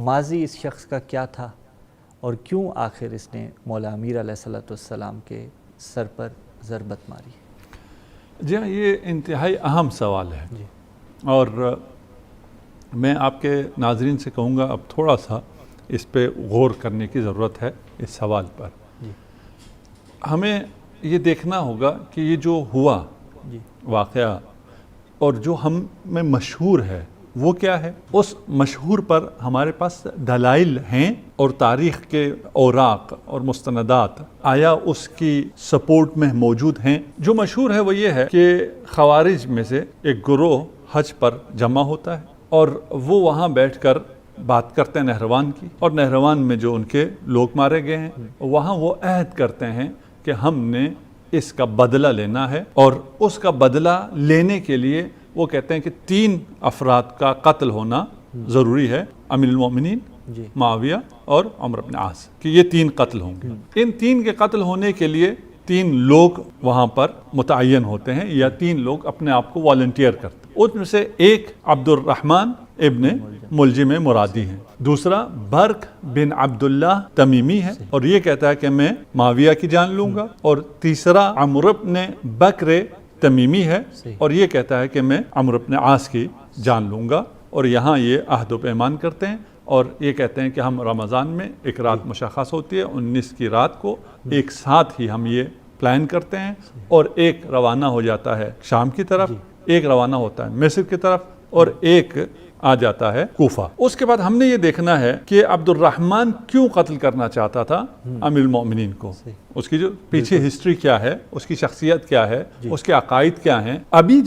ماضی اس شخص کا کیا تھا اور کیوں آخر اس نے مولا امیر علیہ السلام کے سر پر ضربت ماری؟ جی ہاں، یہ انتہائی اہم سوال ہے جی اور میں آپ کے ناظرین سے کہوں گا اب تھوڑا سا اس پہ غور کرنے کی ضرورت ہے اس سوال پر۔ جی ہمیں یہ دیکھنا ہوگا کہ یہ جو ہوا جی واقعہ اور جو ہم میں مشہور ہے وہ کیا ہے، اس مشہور پر ہمارے پاس دلائل ہیں اور تاریخ کے اوراق اور مستندات آیا اس کی سپورٹ میں موجود ہیں۔ جو مشہور ہے وہ یہ ہے کہ خوارج میں سے ایک گروہ حج پر جمع ہوتا ہے اور وہ وہاں بیٹھ کر بات کرتے ہیں نہروان کی، اور نہروان میں جو ان کے لوگ مارے گئے ہیں وہاں وہ عہد کرتے ہیں کہ ہم نے اس کا بدلہ لینا ہے، اور اس کا بدلہ لینے کے لیے وہ کہتے ہیں کہ 3 افراد کا قتل ہونا ضروری ہے، امیر المومنین، جی معاویہ اور عمرو بن عاص، کہ یہ 3 قتل ہوں گے۔ ان 3 کے قتل ہونے کے لیے 3 لوگ وہاں پر متعین ہوتے ہیں یا 3 لوگ اپنے آپ کو والنٹیئر کرتے ہیں۔ ان میں سے ایک عبد الرحمن ابن ملجم مرادی ہیں، دوسرا برق بن عبداللہ تمیمی ہے اور یہ کہتا ہے کہ میں معاویہ کی جان لوں گا، اور تیسرا عمرو بن بکر تمیمی ہے اور یہ کہتا ہے کہ میں عمرو بن عاص کی جان لوں گا، اور یہاں یہ عہد و پیمان کرتے ہیں اور یہ کہتے ہیں کہ ہم رمضان میں ایک رات مشخص ہوتی ہے 19 کی رات کو ایک ساتھ ہی ہم یہ پلان کرتے ہیں، اور ایک روانہ ہو جاتا ہے شام کی طرف، ایک روانہ ہوتا ہے مصر کی طرف، اور ایک آ جاتا ہے کوفہ۔ اس کے بعد ہم نے یہ دیکھنا ہے کہ عبد الرحمن کیوں قتل کرنا چاہتا تھا امیر المومنین کو، اس کی جو پیچھے ہسٹری کیا ہے، اس کی شخصیت کیا ہے، اس کے عقائد کیا ہیں۔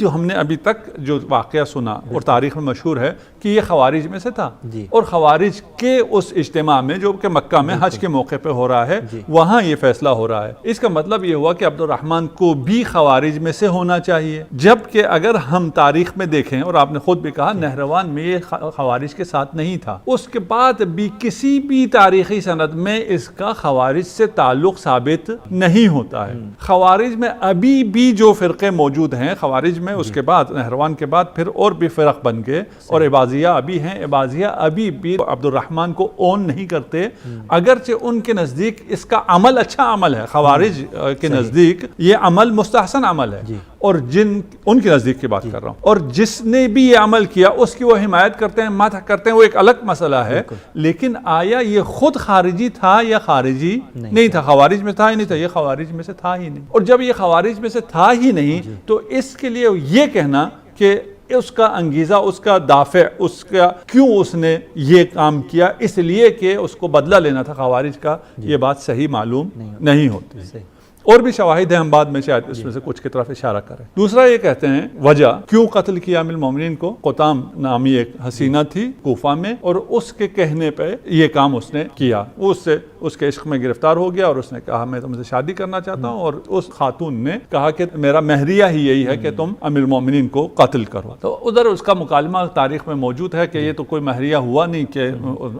ہم نے ابھی تک جو واقعہ سنا اور تاریخ میں مشہور ہے کہ یہ خوارج میں سے تھا، اور خوارج کے اس اجتماع میں جو کہ مکہ میں حج کے موقع پہ ہو رہا ہے وہاں یہ فیصلہ ہو رہا ہے۔ اس کا مطلب یہ ہوا کہ عبد الرحمن کو بھی خوارج میں سے ہونا چاہیے، جبکہ اگر ہم تاریخ میں دیکھیں، اور آپ نے خود بھی کہا نہروان میں یہ خوارج کے ساتھ نہیں تھا، اس کے بعد بھی کسی بھی تاریخی سند میں اس کا خوارج سے تعلق ثابت نہیں ہوتا ہے۔ خوارج میں ابھی بھی جو فرقے موجود ہیں، خوارج میں اس کے بعد نہروان کے بعد پھر اور بھی فرق بن گئے، اور عباضیہ ابھی ہیں، عباضیہ ابھی بھی عبد الرحمن کو اون نہیں کرتے، اگرچہ ان کے نزدیک اس کا عمل اچھا عمل ہے، خوارج کے نزدیک یہ عمل مستحسن عمل ہے، اور ان کے نزدیک کی بات کر رہا ہوں، اور جس نے بھی یہ عمل کیا اس کی وہ حمایت کرتے ہیں، مدح کرتے ہیں، وہ ایک الگ مسئلہ ہے۔ لیکن آیا یہ خود خارجی تھا یا خارجی نہیں تھا؟ خوارج میں تھا ہی نہیں تھا، یہ خوارج میں سے تھا ہی نہیں، اور جب یہ خوارج میں سے تھا ہی نہیں تو اس کے لیے یہ کہنا کہ اس کا انگیزہ، اس کا دافع، اس کا کیوں اس نے یہ کام کیا اس لیے کہ اس کو بدلہ لینا تھا خوارج کا، یہ بات صحیح معلوم نہیں ہوتی۔ اور بھی شواہد ہیں، ہم بعد میں شاید اس میں سے کچھ کی طرف اشارہ کریں۔ دوسرا یہ کہتے ہیں وجہ کیوں قتل کیا امیر المومنین کو، قطام نامی ایک حسینہ تھی کوفہ میں، اور اس کے کہنے پہ یہ کام اس نے کیا، اس کے عشق میں گرفتار ہو گیا اور اس نے کہا میں تم سے شادی کرنا چاہتا ہوں، اور اس خاتون نے کہا کہ میرا مہریہ ہی یہی ہے کہ تم امیر المومنین کو قتل کرو۔ تو ادھر اس کا مکالمہ تاریخ میں موجود ہے کہ یہ تو کوئی مہریہ ہوا نہیں، کہ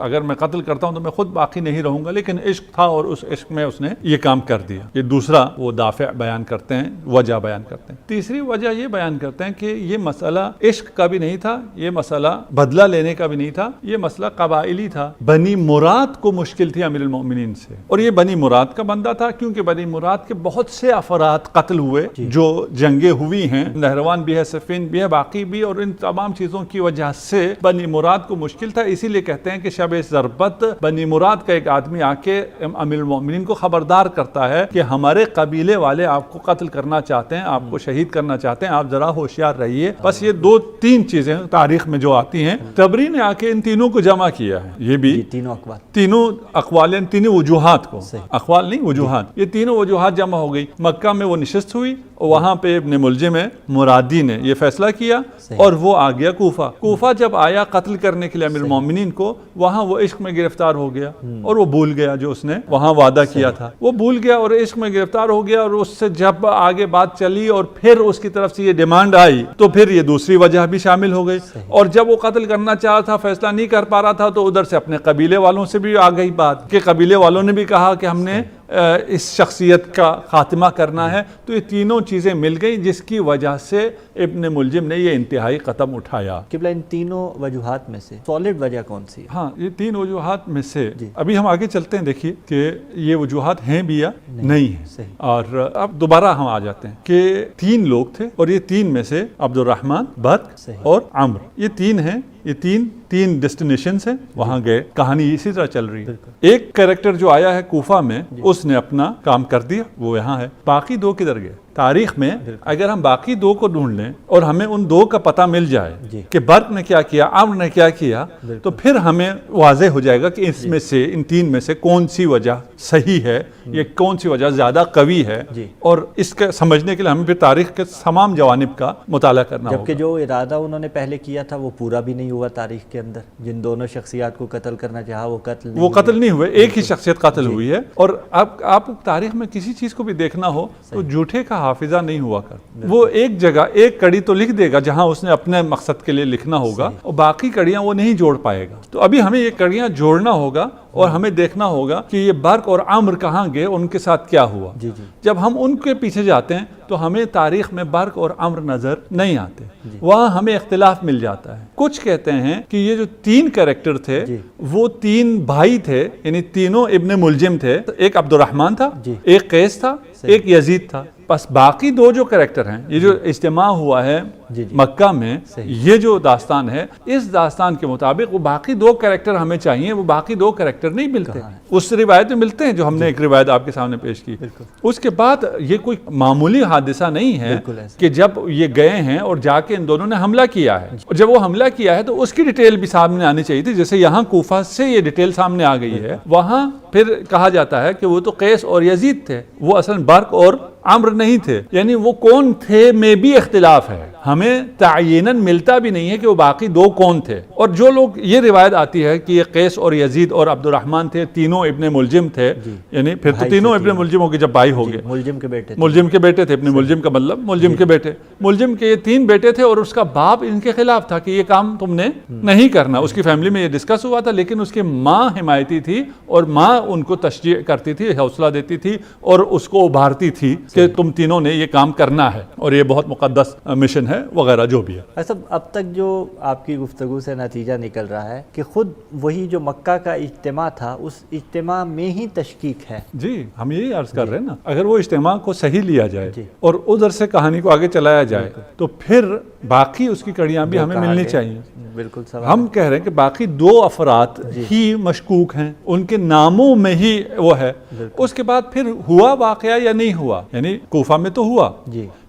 اگر میں قتل کرتا ہوں تو میں خود باقی نہیں رہوں گا، لیکن عشق تھا اور اس عشق میں اس نے یہ کام کر دیا۔ یہ دوسرا وہ دافع بیان کرتے ہیں، وجہ بیان کرتے ہیں۔ تیسری وجہ یہ بیان کرتے ہیں کہ یہ مسئلہ عشق کا بھی نہیں تھا، یہ مسئلہ بدلہ لینے کا بھی نہیں تھا، یہ مسئلہ قبائلی تھا۔ بنی مراد کو مشکل تھی امیر المومنین سے، اور یہ بنی مراد کا بندہ تھا کیونکہ بنی مراد کے بہت سے افراد قتل ہوئے جو جنگیں ہوئی ہیں، نہروان بھی ہے، صفین بھی ہے، باقی بھی، اور ان تمام چیزوں کی وجہ سے بنی مراد کو مشکل تھا۔ اسی لیے کہتے ہیں کہ شب ضربت بنی مراد کا ایک آدمی آ کے امیر المومنین کو خبردار کرتا ہے کہ ہمارے قبیلے والے آپ کو قتل کرنا چاہتے ہیں، آپ کو شہید کرنا چاہتے ہیں، آپ ذرا ہوشیار رہیے۔ بس یہ 2-3 چیزیں تاریخ میں جو آتی ہیں، تبری نے آ کے ان تینوں کو جمع کیا ہے، یہ بھی تینوں اقوال، تینوں وجوہات کو، اقوال نہیں وجوہات، یہ تینوں وجوہات جمع ہو گئی۔ مکہ میں وہ نشست ہوئی، وہاں پہ ابن ملجم مرادی نے یہ فیصلہ کیا اور وہ آ گیا کوفہ۔ کوفہ جب آیا قتل کرنے کے لیے امیر المومنین کو، وہاں وہ عشق میں گرفتار ہو گیا اور وہ بھول گیا جو اس نے وہاں وعدہ کیا تھا، وہ بھول گیا اور عشق میں گرفتار ہو گیا، اور اس سے جب آگے بات چلی اور پھر اس کی طرف سے یہ ڈیمانڈ آئی تو پھر یہ دوسری وجہ بھی شامل ہو گئی، اور جب وہ قتل کرنا چاہا تھا، فیصلہ نہیں کر پا رہا تھا، تو ادھر سے اپنے قبیلے والوں سے بھی آ گئی بات کہ قبیلے والوں نے بھی کہا کہ ہم نے اس شخصیت کا خاتمہ کرنا ہے. تو یہ تینوں چیزیں مل گئی جس کی وجہ سے ابن ملجم نے یہ انتہائی قدم اٹھایا. قبلہ ان تینوں وجوہات میں سے سالڈ وجہ کون سی ہے؟ ہاں یہ تین وجوہات میں سے ابھی ہم آگے چلتے ہیں. دیکھیے کہ یہ وجوہات ہیں بھی یا نہیں ہیں. اور اب دوبارہ ہم آ جاتے ہیں کہ تین لوگ تھے اور یہ تین میں سے عبد الرحمن، برق اور عمرو، یہ تین ہیں. یہ تین ڈیسٹینیشنز ہیں، وہاں گئے. کہانی اسی طرح چل رہی ہے. ایک کریکٹر جو آیا ہے کوفہ میں اس نے اپنا کام کر دیا، وہ یہاں ہے. باقی دو کدھر گئے؟ تاریخ میں اگر ہم باقی دو کو ڈھونڈ لیں اور ہمیں ان دو کا پتہ مل جائے کہ برق نے کیا کیا، عمرو نے کیا کیا، تو پھر ہمیں واضح ہو جائے گا کہ اس میں سے ان تین میں سے کون سی وجہ صحیح ہے یا کون سی وجہ زیادہ قوی ہے. اور اس کا سمجھنے کے لیے ہمیں پھر تاریخ کے تمام جوانب کا مطالعہ کرنا ہوگا. جبکہ جو ارادہ انہوں نے پہلے کیا تھا وہ پورا بھی نہیں ہوا تاریخ کے اندر. جن دونوں شخصیات کو قتل کرنا چاہا وہ قتل نہیں ہوئے. ایک ہی شخصیت قتل ہوئی ہے. اور اب آپ تاریخ میں کسی چیز کو بھی دیکھنا ہو تو جھوٹے کا حافظہ نہیں ہوا کرتا. وہ ایک جگہ ایک کڑی تو لکھ دے گا جہاں اس نے اپنے مقصد کے لیے لکھنا ہوگا اور باقی کڑیاں وہ نہیں جوڑ پائے گا. تو ابھی ہمیں یہ کڑیاں جوڑنا ہوگا اور ہمیں دیکھنا ہوگا کہ یہ برق اور عمرو کہاں گئے، ان کے ساتھ کیا ہوا. جب ہم ان کے پیچھے جاتے ہیں تو ہمیں تاریخ میں برق اور عمرو نظر نہیں آتے. وہاں ہمیں اختلاف مل جاتا ہے. کچھ کہتے ہیں کہ یہ جو تین کریکٹر تھے وہ تین بھائی تھے، یعنی تینوں ابن ملجم تھے. ایک عبد الرحمن تھا، ایک قیس تھا، ایک یزید تھا. بس باقی دو جو کریکٹر ہیں، یہ جو اجتماع ہوا ہے مکہ میں، یہ جو داستان ہے، اس داستان کے مطابق وہ باقی دو کریکٹر ہمیں چاہیے. وہ باقی دو کریکٹر نہیں ملتے. اس روایت میں ملتے ہیں جو ہم نے ایک روایت آپ کے سامنے پیش کی. اس کے بعد یہ کوئی معمولی حادثہ نہیں ہے کہ جب یہ گئے ہیں اور جا کے ان دونوں نے حملہ کیا ہے. اور جب وہ حملہ کیا ہے تو اس کی ڈیٹیل بھی سامنے آنی چاہیے تھی. جیسے یہاں کوفہ سے یہ ڈیٹیل سامنے آ گئی ہے، وہاں پھر کہا جاتا ہے کہ وہ تو قیس اور یزید تھے، وہ اصلا برق اور عمرو نہیں تھے. یعنی وہ کون تھے میں بھی اختلاف ہے. ہمیں تعیناً ملتا بھی نہیں ہے کہ وہ باقی دو کون تھے. اور جو لوگ یہ روایت آتی ہے کہ یہ قیس اور یزید اور عبد الرحمن تھے، تینوں ابن ملجم تھے، یعنی پھر تو تینوں ابن ملجم ہو گئے جب بھائی ہو گئے. ملجم کے بیٹے تھے. ابن ملجم کا مطلب ملجم کے بیٹے. ملجم کے یہ تین بیٹے تھے اور اس کا باپ ان کے خلاف تھا کہ یہ کام تم نے نہیں کرنا. اس کی فیملی میں یہ ڈسکس ہوا تھا، لیکن اس کی ماں حمایتی تھی اور ماں ان کو تشجیع کرتی تھی، حوصلہ دیتی تھی اور اس کو ابھارتی تھی کہ تم تینوں نے یہ کام کرنا ہے اور یہ بہت مقدس مشن ہے وغیرہ جو بھی ہے. ایسا اب تک جو آپ کی گفتگو سے نتیجہ نکل رہا ہے کہ خود وہی جو مکہ کا اجتماع تھا اس اجتماع میں ہی تشکیک ہے. جی ہم یہی عرض کر رہے ہیں نا. اگر وہ اجتماع کو صحیح لیا جائے اور ادھر سے کہانی کو آگے چلایا جائے تو پھر باقی اس کی کڑیاں بھی ہمیں ملنی چاہیے. بالکل. ہم کہہ رہے ہیں کہ باقی دو افراد ہی مشکوک ہیں، ان کے ناموں میں ہی وہ ہے. اس کے بعد پھر ہوا واقعہ یا نہیں ہوا، یعنی کوفہ میں تو ہوا،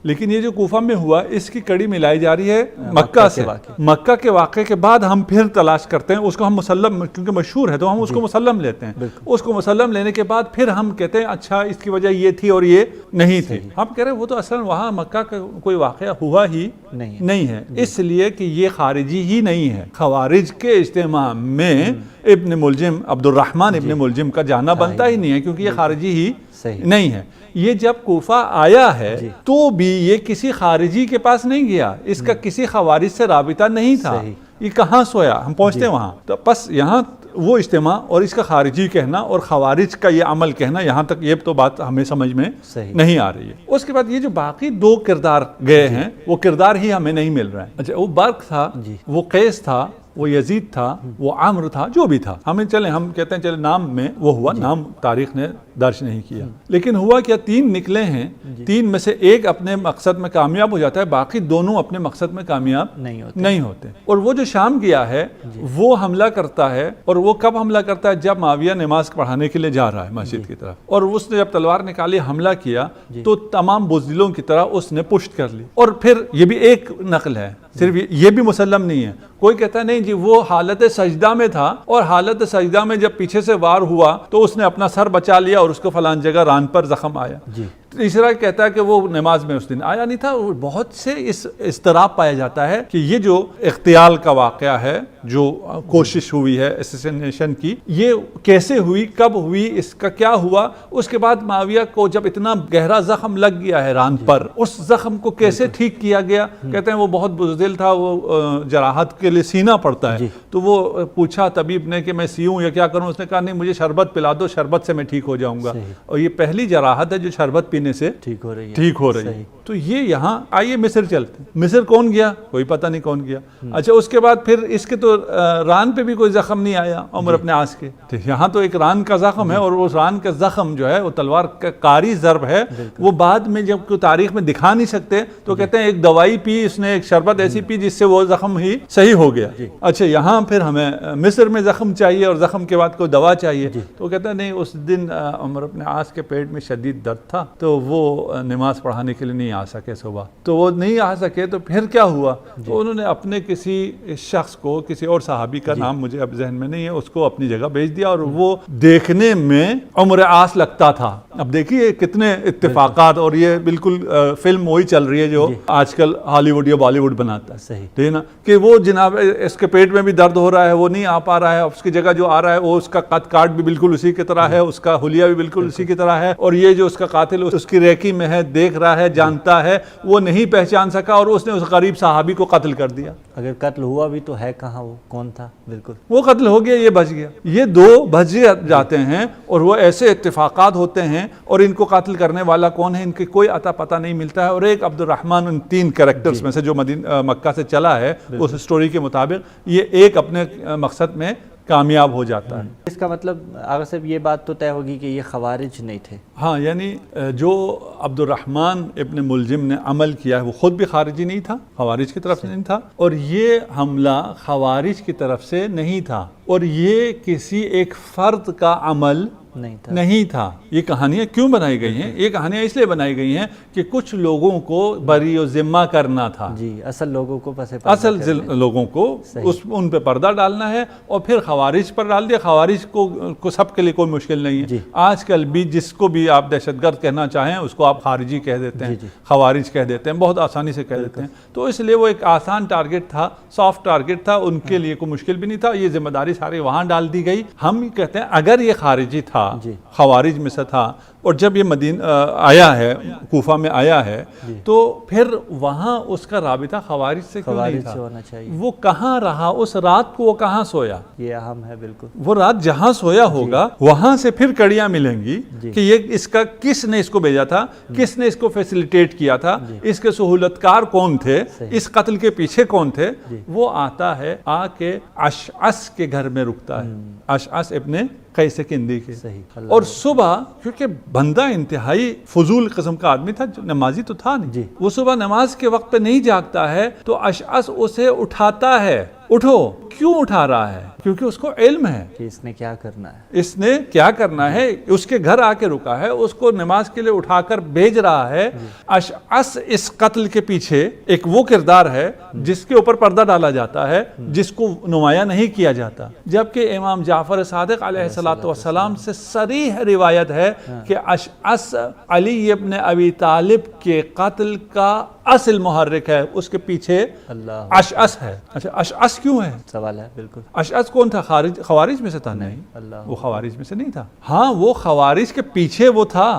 لیکن یہ جو کوفہ میں ہوا اس کی کڑی ملائی جا رہی ہے مکہ سے. مکہ کے واقعے کے بعد ہم پھر تلاش کرتے ہیں اس کو. ہم مسلم کیونکہ مشہور ہے تو ہم اس کو مسلم لیتے ہیں. اس کو مسلم لینے کے بعد پھر ہم کہتے ہیں اچھا اس کی وجہ یہ تھی اور یہ نہیں تھی. ہم کہہ رہے ہیں وہ تو اصلا وہاں مکہ کا کوئی واقعہ ہوا ہی نہیں ہے، اس لیے کہ یہ خارجی ہی نہیں ہے. خوارج کے اجتماع میں ابن ملجم عبد الرحمن ابن ملجم کا جانا بنتا ہی نہیں ہے کیونکہ یہ خارجی ہی نہیں ہے. یہ جب کوفہ آیا ہے تو بھی یہ کسی خارجی کے پاس نہیں گیا، اس کا کسی خوارج سے رابطہ نہیں تھا. یہ کہاں سویا؟ ہم پہنچتے ہیں وہاں. تو بس یہاں وہ اجتماع اور اس کا خارجی کہنا اور خوارج کا یہ عمل کہنا، یہاں تک یہ تو بات ہمیں سمجھ میں نہیں آ رہی ہے. اس کے بعد یہ جو باقی دو کردار گئے ہیں وہ کردار ہی ہمیں نہیں مل رہے ہیں. اچھا وہ برق تھا، وہ قیس تھا، وہ یزید تھا، وہ عمرو تھا، جو بھی تھا. ہم کہتے ہیں چلے نام میں وہ ہوا، نام تاریخ نے درج نہیں کیا. لیکن ہوا کیا، تین نکلے ہیں. تین میں سے ایک اپنے مقصد میں کامیاب ہو جاتا ہے، باقی دونوں اپنے مقصد میں کامیاب نہیں ہوتے. اور وہ جو شام گیا ہے وہ حملہ کرتا ہے. اور وہ کب حملہ کرتا ہے؟ جب معاویہ نماز پڑھانے کے لیے جا رہا ہے مسجد کی طرف، اور اس نے جب تلوار نکالی حملہ کیا تو تمام بزدلوں کی طرح اس نے پشت کر لی. اور پھر یہ بھی ایک نقل ہے، صرف یہ بھی مسلم نہیں ہے. کوئی کہتا ہے نہیں جی وہ حالت سجدہ میں تھا اور حالت سجدہ میں جب پیچھے سے وار ہوا تو اس نے اپنا سر بچا لیا اور اس کو فلان جگہ ران پر زخم آیا. تیسرا کہتا ہے کہ وہ نماز میں اس دن آیا نہیں تھا. بہت سے اس اضطراب پایا جاتا ہے کہ یہ جو اغتیال کا واقعہ ہے, جو کوشش ہوئی ہے اسیسینیشن کی, یہ کیسے ہوئی, کب ہوئی, اس کا کیا ہوا. اس کے بعد معاویہ کو جب اتنا گہرا زخم لگ گیا ہے ران پر, اس زخم کو کیسے ٹھیک کیا گیا. کہتے ہیں وہ بہت بزدل تھا, وہ جراحت کے لیے سینا پڑتا ہے. تو وہ پوچھا طبیب نے کہ میں سیوں یا کیا کروں. اس نے کہا نہیں, مجھے شربت پلا دو, شربت سے میں ٹھیک ہو جاؤں گا. اور یہ پہلی جراحت ہے جو شربت پینے سے ٹھیک ہو رہی ہے. تو یہ یہاں آئیے مصر چلتے. مصر کون گیا, کوئی پتہ نہیں کون گیا. اچھا, اس کے بعد پھر اس کے تو ران پہ بھی کوئی زخم نہیں آیا عمر ابن عاص کے. یہاں تو ایک ران کا زخم ہے, اور اس ران کا زخم جو ہے وہ تلوار کا کاری ضرب ہے. وہ بعد میں جب کوئی تاریخ میں دکھا نہیں سکتے تو کہتے ہیں ایک دوائی پی اس نے, ایک شربت ایسی پی جس سے وہ زخم ہی صحیح ہو گیا. اچھا, یہاں پھر ہمیں مصر میں زخم چاہیے اور زخم کے بعد کوئی دوا چاہیے. تو کہتے ہیں نہیں, اس دن عمر ابن عاص کے پیٹ میں شدید درد تھا, تو وہ نماز پڑھانے کے لیے نہیں آ سکے صبح. تو وہ نہیں آ سکے تو پھر کیا ہوا, تو انہوں نے اپنے کسی شخص کو, کسی اور صحابی کا نام مجھے اب ذہن میں نہیں ہے, اس کو اپنی جگہ بھیج دیا. اور وہ دیکھنے میں عمر عاص لگتا تھا. اب دیکھیے کتنے اتفاقات, اور یہ بالکل فلم وہی چل رہی ہے جو آج کل ہالی ووڈ یا بالی ووڈ بناتا ہے. ٹھیک ہے نا, کہ وہ جناب اس کے پیٹ میں بھی درد ہو رہا ہے, وہ نہیں آ پا رہا ہے. اس کی جگہ جو آ رہا ہے وہ اس کا قد کاٹ بھی بالکل اسی کی طرح ہے, اس کا حلیہ بھی بالکل اسی کی طرح ہے. اور یہ جو اس کا قاتل اس کی ریکی میں ہے, دیکھ رہا ہے, جانتا ہے, وہ نہیں پہچان سکا, اور اس نے اس غریب صحابی کو قتل کر دیا. اگر قتل ہوا بھی تو ہے کہاں, وہ کون تھا؟ بالکل وہ قتل ہو گیا, یہ بچ گیا. یہ دو بچ جاتے ہیں, اور وہ ایسے اتفاقات ہوتے ہیں, اور ان کو قتل کرنے والا کون ہے ان کی کوئی عطا پتہ نہیں ملتا ہے. اور ایک عبد الرحمن ان تین کریکٹرز میں سے جو مکہ سے چلا ہے اس سٹوری کے مطابق, یہ ایک اپنے مقصد میں کامیاب ہو جاتا ہے. اس کا مطلب آغا صاحب یہ بات تو طے ہوگی کہ یہ خوارج نہیں تھے. ہاں, یعنی جو عبد الرحمن ابن ملجم نے عمل کیا ہے وہ خود بھی خارجی نہیں تھا, خوارج کی طرف سے نہیں تھا, اور یہ حملہ خوارج کی طرف سے نہیں تھا, اور یہ کسی ایک فرد کا عمل نہیں تھا. یہ کہانیاں کیوں بنائی گئی ہیں؟ یہ کہانیاں اس لیے بنائی گئی ہیں کہ کچھ لوگوں کو بری و ذمہ کرنا تھا. اصل لوگوں کو لوگوں کو ان پہ پردہ ڈالنا ہے, اور پھر خوارج پر ڈال دیا. خوارج کو سب کے لیے کوئی مشکل نہیں ہے. آج کل بھی جس کو بھی آپ دہشت گرد کہنا چاہیں اس کو آپ خارجی کہہ دیتے ہیں, خوارج کہہ دیتے ہیں, بہت آسانی سے کہہ دیتے ہیں. تو اس لیے وہ ایک آسان ٹارگٹ تھا, سافٹ ٹارگٹ تھا, ان کے لیے کوئی مشکل بھی نہیں تھا. یہ ذمہ داری ساری وہاں ڈال دی گئی. ہم کہتے ہیں اگر یہ خارجی تھا, خوارج میں سے تھا, اور جب یہ مدینہ آیا ہے, کوفہ میں آیا ہے, تو پھر وہاں اس کا رابطہ خوارج سے کیوں نہیں تھا؟ وہ کہاں رہا اس رات کو, وہ کہاں سویا؟ یہ اہم ہے. بالکل وہ رات جہاں سویا ہوگا وہاں سے پھر کڑیاں ملیں گی کہ یہ اس کا کس نے اس کو بھیجا تھا, کس نے اس کو فیسیلیٹیٹ کیا تھا, اس کے سہولتکار کون تھے, اس قتل کے پیچھے کون تھے. وہ آتا ہے, آ کے اشعث کے گھر میں رکتا ہے, اشعث ابن قیس کندی کے. اور صبح, کیونکہ بندہ انتہائی فضول قسم کا آدمی تھا, نمازی تو تھا نہیں, وہ صبح نماز کے وقت پہ نہیں جاگتا ہے, تو اشعث اسے اٹھاتا ہے. اٹھو. کیوں اٹھا رہا ہے؟ کیونکہ اس کو علم ہے کہ اس نے کیا کرنا ہے, اس نے کیا کرنا ہے. اس کے گھر آ کے رکا ہے, اس کو نماز کے لیے اٹھا کر بھیج رہا ہے. اشعث اس قتل کے پیچھے ایک وہ کردار ہے جس کے اوپر پردہ ڈالا جاتا ہے, جس کو نمایاں نہیں کیا جاتا. جبکہ امام جعفر صادق علیہ الصلوۃ والسلام سے صریح روایت ہے کہ اشعث علی ابن ابی طالب کے قتل کا اصل محرک ہے, اس کے پیچھے اشعث ہے. اچھا, اشعث کیوں ہے سوال ہے. بالکل اشعث کون تھا؟ خوارج میں سے تھا؟ نہیں, وہ خوارج میں سے نہیں تھا. ہاں, وہ خوارج کے پیچھے وہ تھا,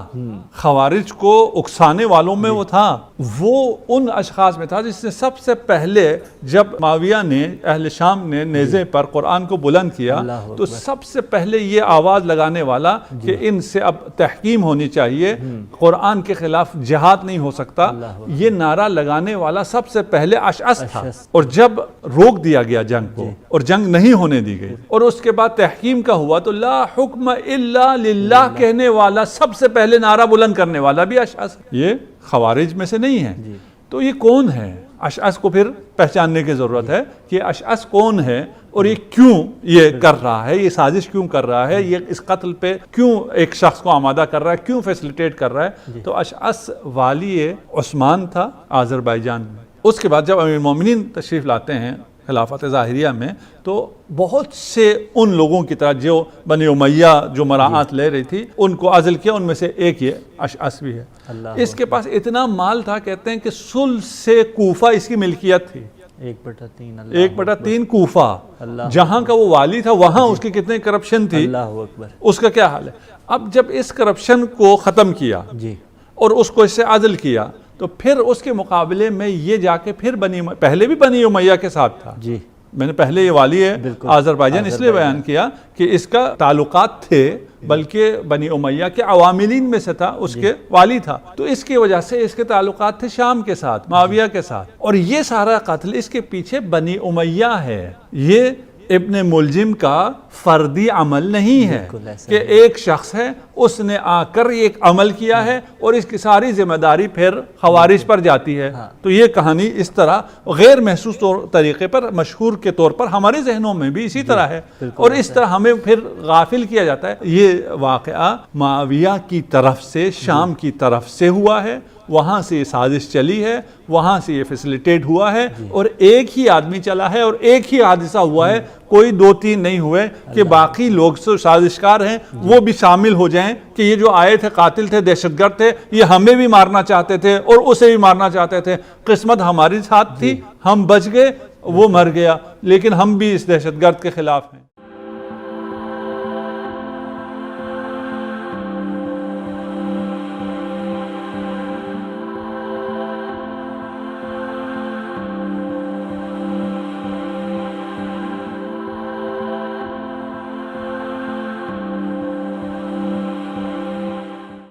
خوارج کو اکسانے والوں میں وہ تھا. وہ ان اشخاص میں تھا جس نے سب سے پہلے, جب معاویہ نے اہل شام نے نیزے پر قرآن کو بلند کیا, تو سب سے پہلے یہ آواز لگانے والا کہ ان سے اب تحکیم ہونی چاہیے, قرآن کے خلاف جہاد نہیں ہو سکتا, یہ نعرہ لگانے والا سب سے پہلے اشعث تھا. اور جب روک دیا گیا جنگ کو, اور جنگ نہیں ہونے دی گئی, اور اس کے بعد تحکیم کا ہوا, تو لا حکم الا للہ کہنے والا, سب سے پہلے نعرہ بلند کرنے والا بھی اشعث. یہ خوارج میں سے نہیں ہے. تو یہ کون ہے؟ اشعث کو پھر پہچاننے کی ضرورت ہے کہ اشعث کون ہے, اور یہ کیوں یہ کر رہا ہے, یہ سازش کیوں کر رہا ہے, یہ اس قتل پہ کیوں ایک شخص کو آمادہ کر رہا ہے, کیوں فیسیلیٹیٹ کر رہا ہے. تو اشعث والی عثمان تھا آذربائیجان میں. اس کے بعد جب امیر المومنین تشریف لاتے ہیں خلافت ظاہریہ میں، تو بہت سے ان لوگوں کی طرح جو بنی امیہ جو مراعات لے رہی تھی ان کو عزل کیا. ان میں سے ایک یہ اشعث بھی ہے. اس کے پاس اتنا مال تھا، کہتے ہیں کہ ثلث کوفہ اس کی ملکیت تھی. 1/3 کوفہ، جہاں کا وہ والی تھا وہاں اس کی کتنے کرپشن تھی. اللہ اکبر. اس کا کیا حال ہے. اب جب اس کرپشن کو ختم کیا جی اور اس کو اس سے عزل کیا، تو پھر اس کے مقابلے میں یہ جا کے پھر پہلے بھی بنی امیہ کے ساتھ تھا. جی میں نے پہلے یہ والی ہے آذربائیجان اس لیے بیان کیا کہ اس کا تعلقات تھے، بلکہ بنی امیہ کے عواملین میں سے تھا، اس کے والی تھا، تو اس کی وجہ سے اس کے تعلقات تھے شام کے ساتھ، معاویہ کے ساتھ. اور یہ سارا قتل اس کے پیچھے بنی امیہ ہے. یہ ابن ملجم کا فردی عمل نہیں ہے کہ ایک شخص ہے اس نے آ کر ایک عمل کیا ہے اور اس کی ساری ذمہ داری پھر خوارج پر جاتی ہے. تو یہ کہانی اس طرح غیر محسوس طریقے پر مشہور کے طور پر ہمارے ذہنوں میں بھی اسی طرح ہے، اور اس طرح ہمیں پھر غافل کیا جاتا ہے. یہ واقعہ معاویہ کی طرف سے شام کی طرف سے ہوا ہے، وہاں سے یہ سازش چلی ہے، وہاں سے یہ فیسیلیٹیٹ ہوا ہے، اور ایک ہی آدمی چلا ہے اور ایک ہی حادثہ ہوا ہے، کوئی 2-3 نہیں ہوئے کہ باقی لوگ سازشکار ہیں وہ بھی شامل ہو جائیں کہ یہ جو آئے تھے قاتل تھے، دہشت گرد تھے، یہ ہمیں بھی مارنا چاہتے تھے اور اسے بھی مارنا چاہتے تھے. قسمت ہماری ساتھ تھی، ہم بچ گئے، وہ مر گیا، لیکن ہم بھی اس دہشت گرد کے خلاف ہیں.